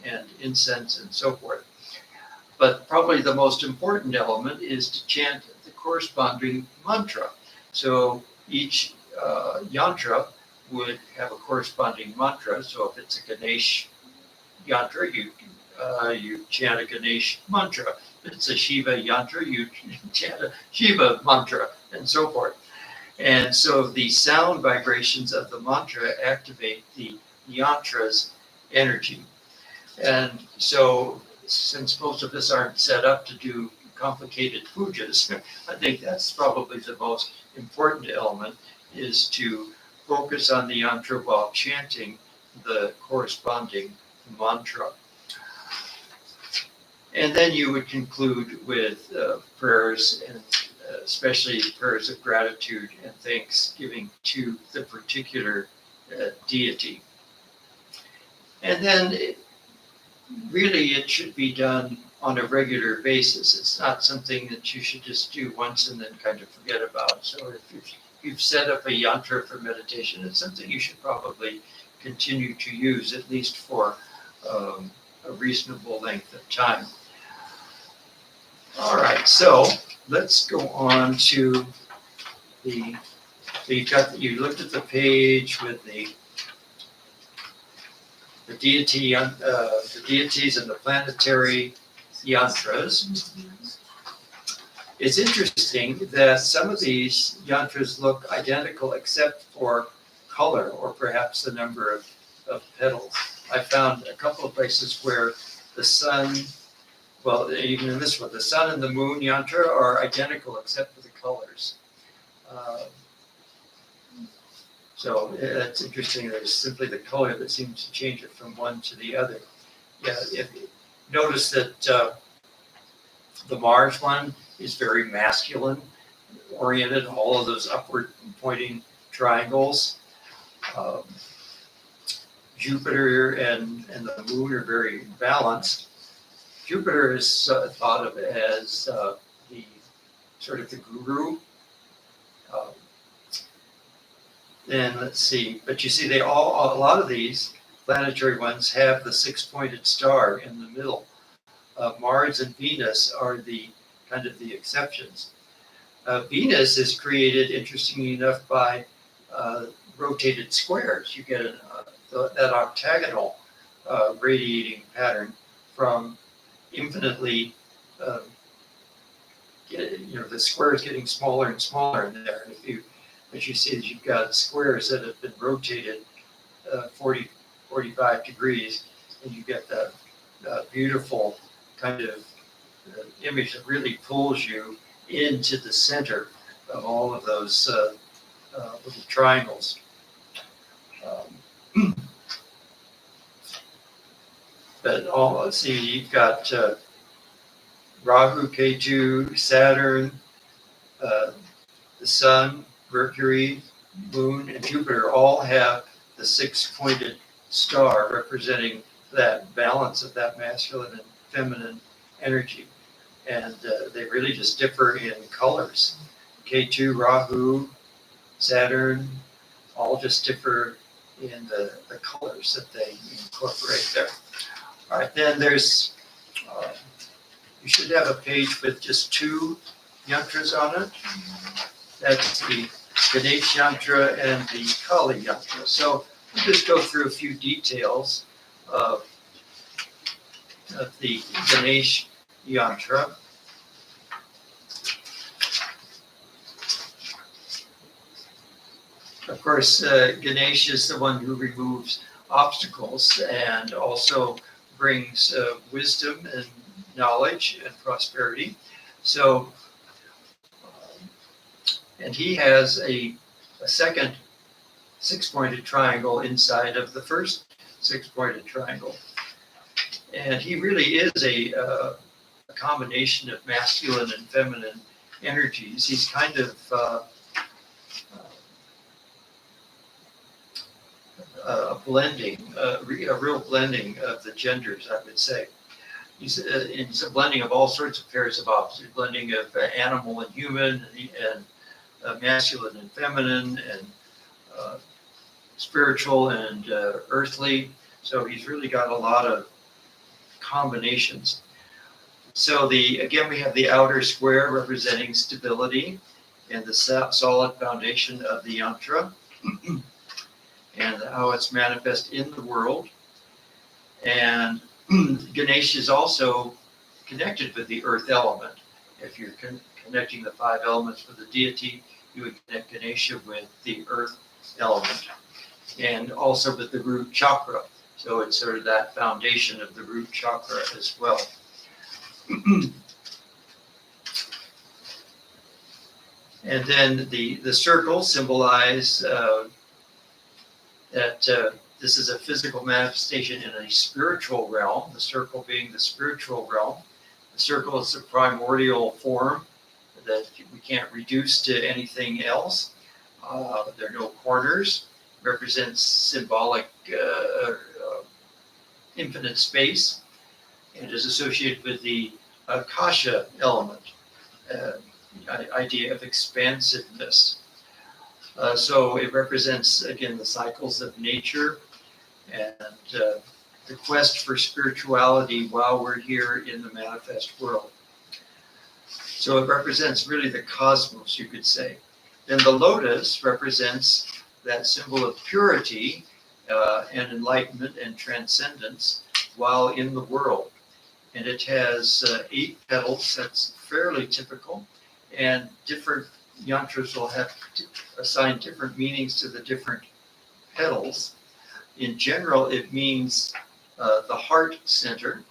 Speaker 1: and incense and so forth. But probably the most important element is to chant the corresponding mantra. So each yantra would have a corresponding mantra. So if it's a Ganesh yantra, you chant a Ganesh mantra. If it's a Shiva yantra, you chant a Shiva mantra, and so forth. And so the sound vibrations of the mantra activate the yantra's energy. And so, since most of us aren't set up to do complicated pujas, I think that's probably the most important element, is to focus on the yantra while chanting the corresponding mantra. And then you would conclude with prayers, and especially prayers of gratitude and thanksgiving to the particular deity. And then it should be done on a regular basis. It's not something that you should just do once and then kind of forget about. So if you've set up a yantra for meditation, it's something you should probably continue to use, at least for a reasonable length of time. All right, so let's go on to you looked at the page with the deities and the planetary yantras. It's interesting that some of these yantras look identical except for color, or perhaps the number of petals. I found a couple of places where the sun, well, even in this one, the sun and the moon yantra are identical except for the colors. So it's interesting that it's simply the color that seems to change it from one to the other. Yeah, notice that the Mars one is very masculine oriented, all of those upward pointing triangles. Jupiter and the moon are very balanced. Jupiter is thought of as the sort of the guru. And let's see, but you see, a lot of these planetary ones have the six-pointed star in the middle. Mars and Venus are the kind of the exceptions. Venus is created, interestingly enough, by rotated squares. You get that octagonal radiating pattern from infinitely, the squares getting smaller and smaller in there. But you see that you've got squares that have been rotated 45 degrees, and you get that beautiful kind of image that really pulls you into the center of all of those little triangles. Let's see, you've got Rahu, Ketu, Saturn, the Sun, Mercury, Moon, and Jupiter all have the six-pointed star representing that balance of that masculine feminine energy. And they really just differ in colors. Ketu, Rahu, Saturn, all just differ in the colors that they incorporate there. All right, then there's, you should have a page with just 2 yantras on it. That's the Ganesh yantra and the Kali yantra. So we'll just go through a few details of the Ganesh yantra. Of course, Ganesh is the one who removes obstacles and also brings wisdom and knowledge and prosperity. So, and he has a second 6-pointed triangle inside of the first 6-pointed triangle. And he really is a combination of masculine and feminine energies. He's kind of a blending, a real blending of the genders, I would say. He's a blending of all sorts of pairs of opposites, blending of animal and human, and masculine and feminine, and spiritual and earthly. So he's really got a lot of combinations. So again, we have the outer square representing stability and the solid foundation of the yantra, and how it's manifest in the world. And Ganesh is also connected with the earth element. If you're connecting the 5 elements for the deity, you would connect Ganesha with the earth element, and also with the root chakra. So it's sort of that foundation of the root chakra as well. And then the circles symbolize that this is a physical manifestation in a spiritual realm, the circle being the spiritual realm. The circle is a primordial form that we can't reduce to anything else. There are no corners, represents symbolic infinite space, and is associated with the Akasha element, idea of expansiveness. So it represents, again, the cycles of nature and the quest for spirituality while we're here in the manifest world. So it represents really the cosmos, you could say. Then the lotus represents that symbol of purity and enlightenment and transcendence while in the world. And it has 8 petals. That's fairly typical. And different yantras will have to assign different meanings to the different petals. In general, it means the heart center,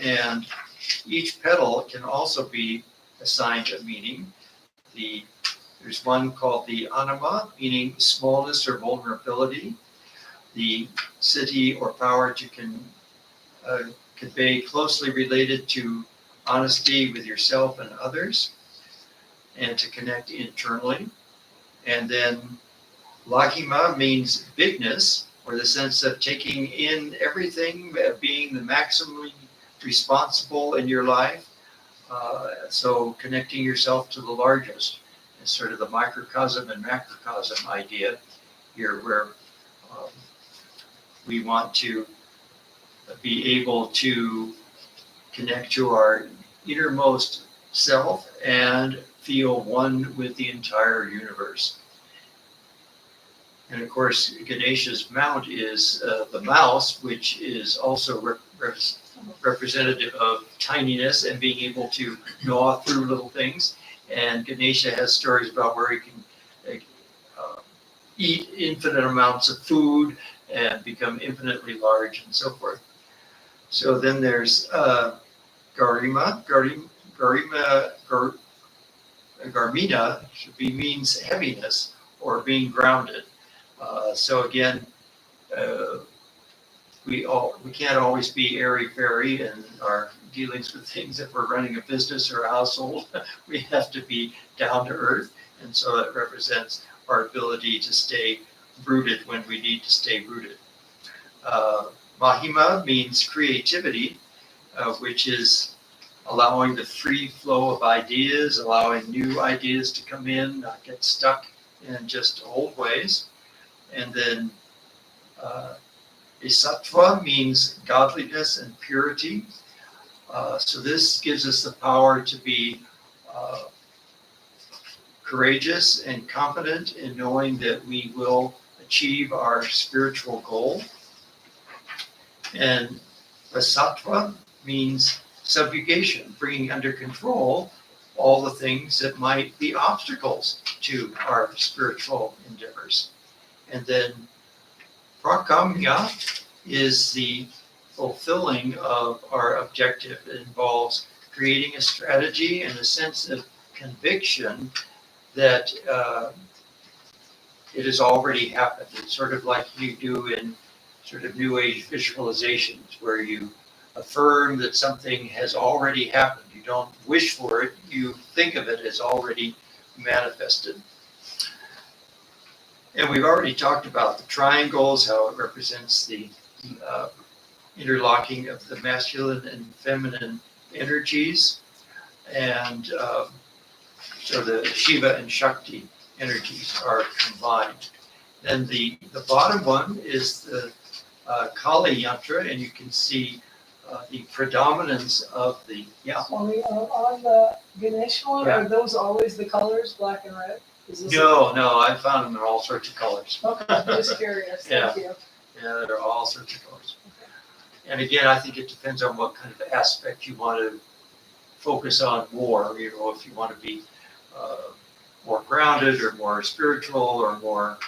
Speaker 1: and each petal can also be assigned a meaning. There's one called the anima, meaning smallness or vulnerability, the siddhi or power to convey closely related to honesty with yourself and others, and to connect internally. And then Laghima means bigness, or the sense of taking in everything, being the maximally responsible in your life. So connecting yourself to the largest is sort of the microcosm and macrocosm idea here, where we want to be able to connect to our innermost self and feel one with the entire universe. And of course, Ganesha's mount is the mouse, which is also representative of tininess and being able to gnaw through little things. And Ganesha has stories about where he can eat infinite amounts of food and become infinitely large and so forth. So then there's Garima. Garmina means heaviness or being grounded. So again, we can't always be airy-fairy in our dealings with things. If we're running a business or a household, we have to be down to earth. And so it represents our ability to stay rooted when we need to stay rooted. Mahima means creativity, which is allowing the free flow of ideas, allowing new ideas to come in, not get stuck in just old ways. And then a sattva means godliness and purity. So this gives us the power to be courageous and confident in knowing that we will achieve our spiritual goal. And a sattva means subjugation, bringing under control all the things that might be obstacles to our spiritual endeavors. And then prakamya is the fulfilling of our objective. It involves creating a strategy and a sense of conviction that it has already happened. It's sort of like you do in sort of New Age visualizations, where you affirm that something has already happened. You don't wish for it, you think of it as already manifested. And we've already talked about the triangles, how it represents the interlocking of the masculine and feminine energies. And so the Shiva and Shakti energies are combined. Then the bottom one is the Kali Yantra, and you can see the predominance of the,
Speaker 2: Swami, on the Ganesh one,
Speaker 1: Yeah.
Speaker 2: are those always the colors, black and red? Is this-
Speaker 1: No, I found them in all sorts of colors.
Speaker 2: Okay, just curious, thank you.
Speaker 1: Yeah, they're all sorts of colors. And again, I think it depends on what kind of aspect you want to focus on more. You know, if you want to be more grounded or more spiritual or more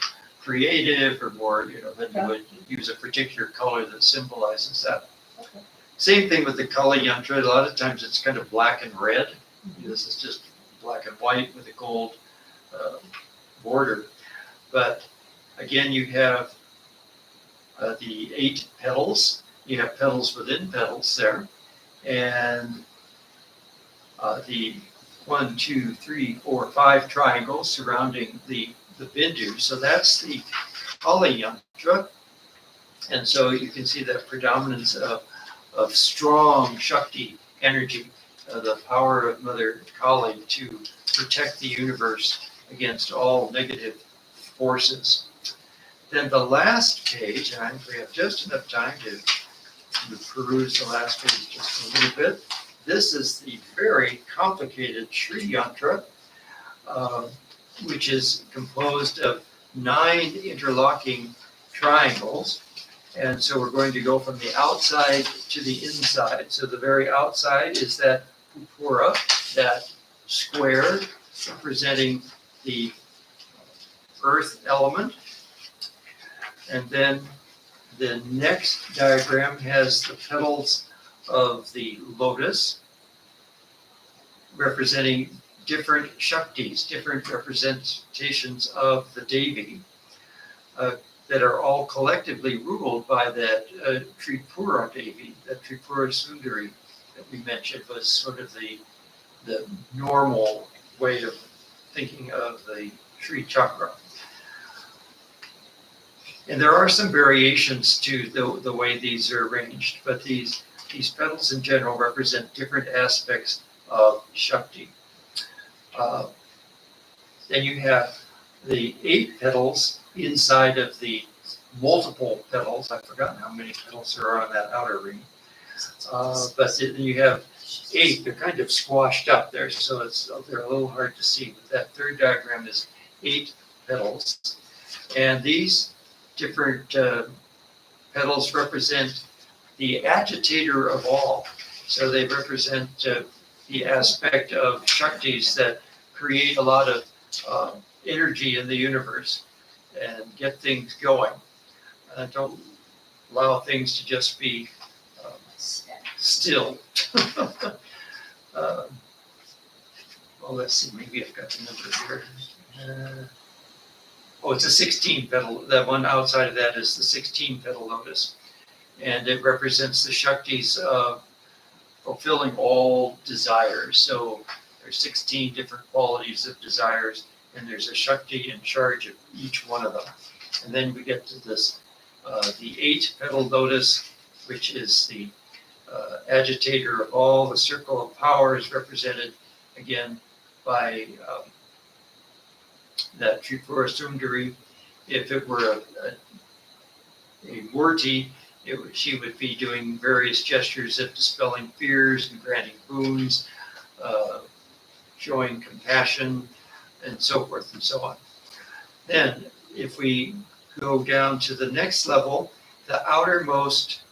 Speaker 1: creative or more, then you would use a particular color that symbolizes that.
Speaker 2: Okay.
Speaker 1: Same thing with the Kali Yantra. A lot of times it's kind of black and red. This is just black and white with a gold border. But again, you have the 8 petals. You have petals within petals there. And the 1, 2, 3, 4, 5 triangles surrounding the Bindu. So that's the Kali Yantra. And so you can see that predominance of strong Shakti energy, the power of Mother Kali to protect the universe against all negative forces. Then the last page, and I think we have just enough time to peruse the last page just a little bit. This is the very complicated Sri Yantra, which is composed of 9 interlocking triangles. And so we're going to go from the outside to the inside. So the very outside is that pupura, that square representing the earth element. And then the next diagram has the petals of the lotus, representing different Shaktis, different representations of the Devi, that are all collectively ruled by that Tripura Devi, that Tripura Sundari that we mentioned was sort of the normal way of thinking of the Sri Chakra. And there are some variations to the way these are arranged, but these petals in general represent different aspects of Shakti. Then you have the 8 petals inside of the multiple petals. I've forgotten how many petals are on that outer ring. But then you have 8. They're kind of squashed up there, so they're a little hard to see. But that third diagram is 8 petals. And these different petals represent the agitator of all. So they represent the aspect of Shaktis that create a lot of energy in the universe and get things going. Don't allow things to just be still. Well, let's see, maybe I've got the number here. It's a 16 petal. The one outside of that is the 16 petal lotus. And it represents the Shaktis fulfilling all desires. So there's 16 different qualities of desires, and there's a Shakti in charge of each one of them. And then we get to this, the 8 petal lotus, which is the agitator of all the circle of power is represented again by that Tripura Sundari. If it were a Murti, she would be doing various gestures of dispelling fears and granting boons, showing compassion, and so forth and so on. Then, if we go down to the next level, the outermost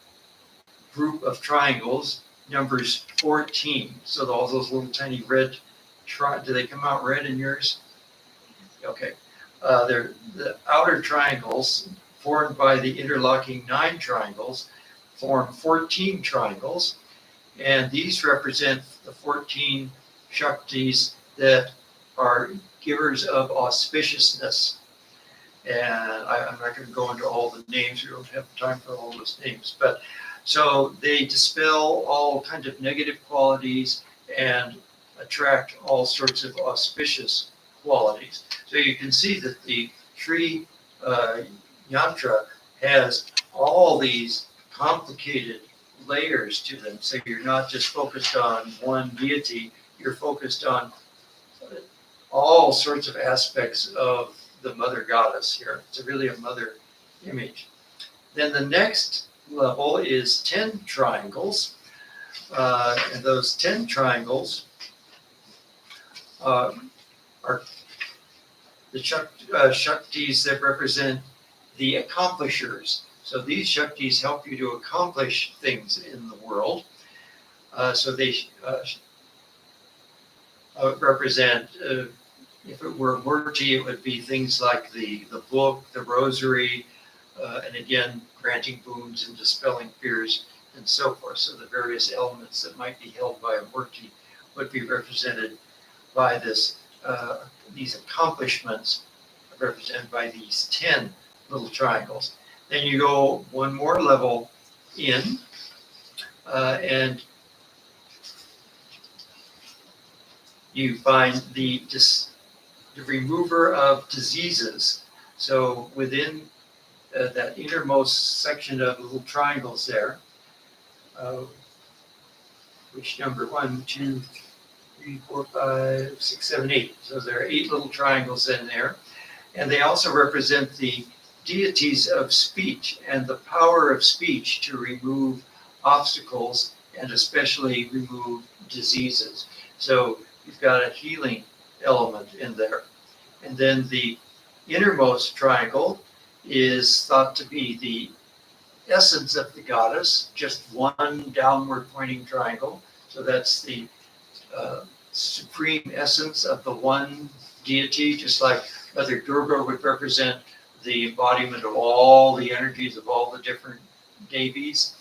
Speaker 1: group of triangles numbers 14. So all those little tiny red, do they come out red in yours? Okay. They're the outer triangles formed by the interlocking 9 triangles form 14 triangles, and these represent the 14 Shaktis that are givers of auspiciousness. And I'm not going to go into all the names, we don't have time for all those names, but so they dispel all kinds of negative qualities and attract all sorts of auspicious qualities. So you can see that the Sri Yantra has all these complicated layers to them. So you're not just focused on one deity, you're focused on all sorts of aspects of the mother goddess here. It's really a mother image. Then the next level is 10 triangles. And those 10 triangles are the Shaktis that represent the accomplishers. So these Shaktis help you to accomplish things in the world. So they represent, if it were Murti, it would be things like the book, the rosary, and again, granting boons and dispelling fears and so forth. So the various elements that might be held by a Murti would be represented by this, these accomplishments represented by these 10 little triangles. Then you go one more level in, and you find the remover of diseases. So within that innermost section of little triangles there, which number 1, 2, 3, 4, 5, 6, 7, 8. So there are 8 little triangles in there. And they also represent the deities of speech and the power of speech to remove obstacles and especially remove diseases. So you've got a healing element in there. And then the innermost triangle is thought to be the essence of the goddess, just one downward pointing triangle. So that's the supreme essence of the one deity, just like Mother Durga would represent the embodiment of all the energies of all the different devis.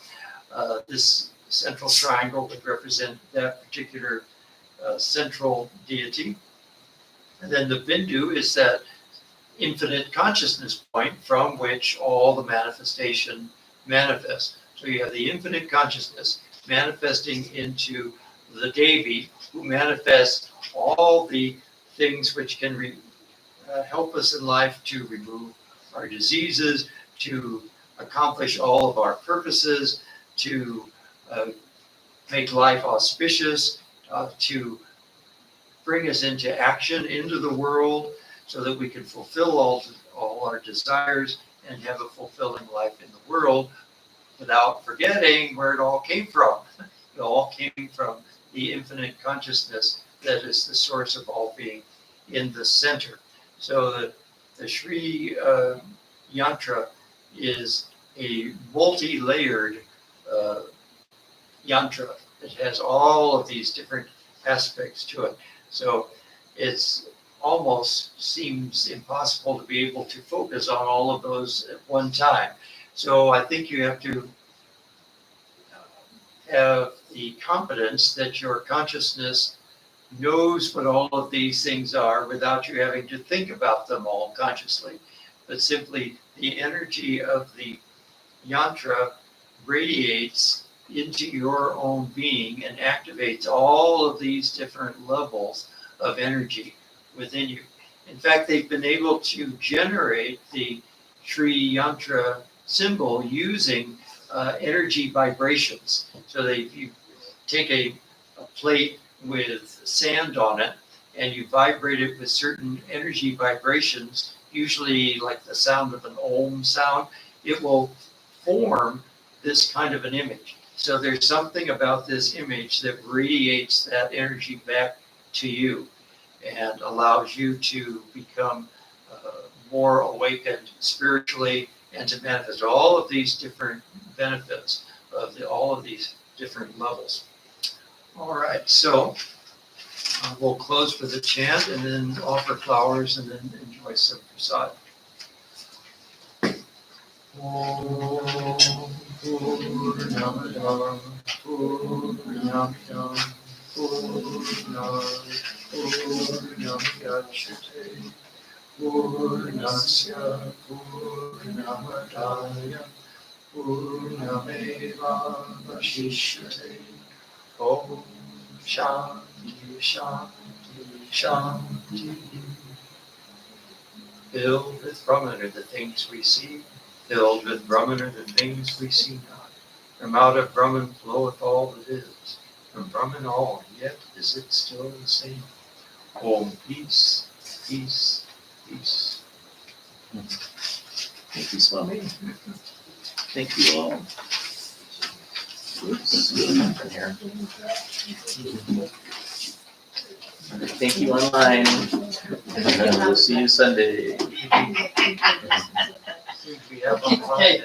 Speaker 1: This central triangle would represent that particular central deity. And then the Bindu is that infinite consciousness point from which all the manifestation manifests. So you have the infinite consciousness manifesting into the Devi, who manifests all the things which can help us in life to remove our diseases, to accomplish all of our purposes, to make life auspicious, to bring us into action, into the world, so that we can fulfill all our desires and have a fulfilling life in the world without forgetting where it all came from. It all came from the infinite consciousness that is the source of all being in the center. So the Sri Yantra is a multi-layered yantra that has all of these different aspects to it. So it's almost seems impossible to be able to focus on all of those at one time. So I think you have to have the confidence that your consciousness knows what all of these things are without you having to think about them all consciously, but simply the energy of the yantra radiates into your own being and activates all of these different levels of energy within you. In fact, they've been able to generate the Sri Yantra symbol using energy vibrations. So that if you take a plate with sand on it and you vibrate it with certain energy vibrations, usually like the sound of an ohm sound, it will form this kind of an image. So there's something about this image that radiates that energy back to you and allows you to become more awakened spiritually and to manifest all of these different benefits of all of these different levels. All right, so we'll close with a chant and then offer flowers and then enjoy some prasad. Om Purnamada Purnamidam Purnat Purnamidachyate Purnasya Purnamadaya Purnameva Vashishyate. Om Shanti Shanti Shanti. Filled with Brahman are the things we see. Filled with Brahman are the things we see not. From out of Brahman floweth all that is. From Brahman all, yet is it still the same. Om peace, peace, peace.
Speaker 4: Thank you, Swami. Thank you all. Oops, nothing here. Thank you online. We'll see you Sunday.
Speaker 1: We have on Friday.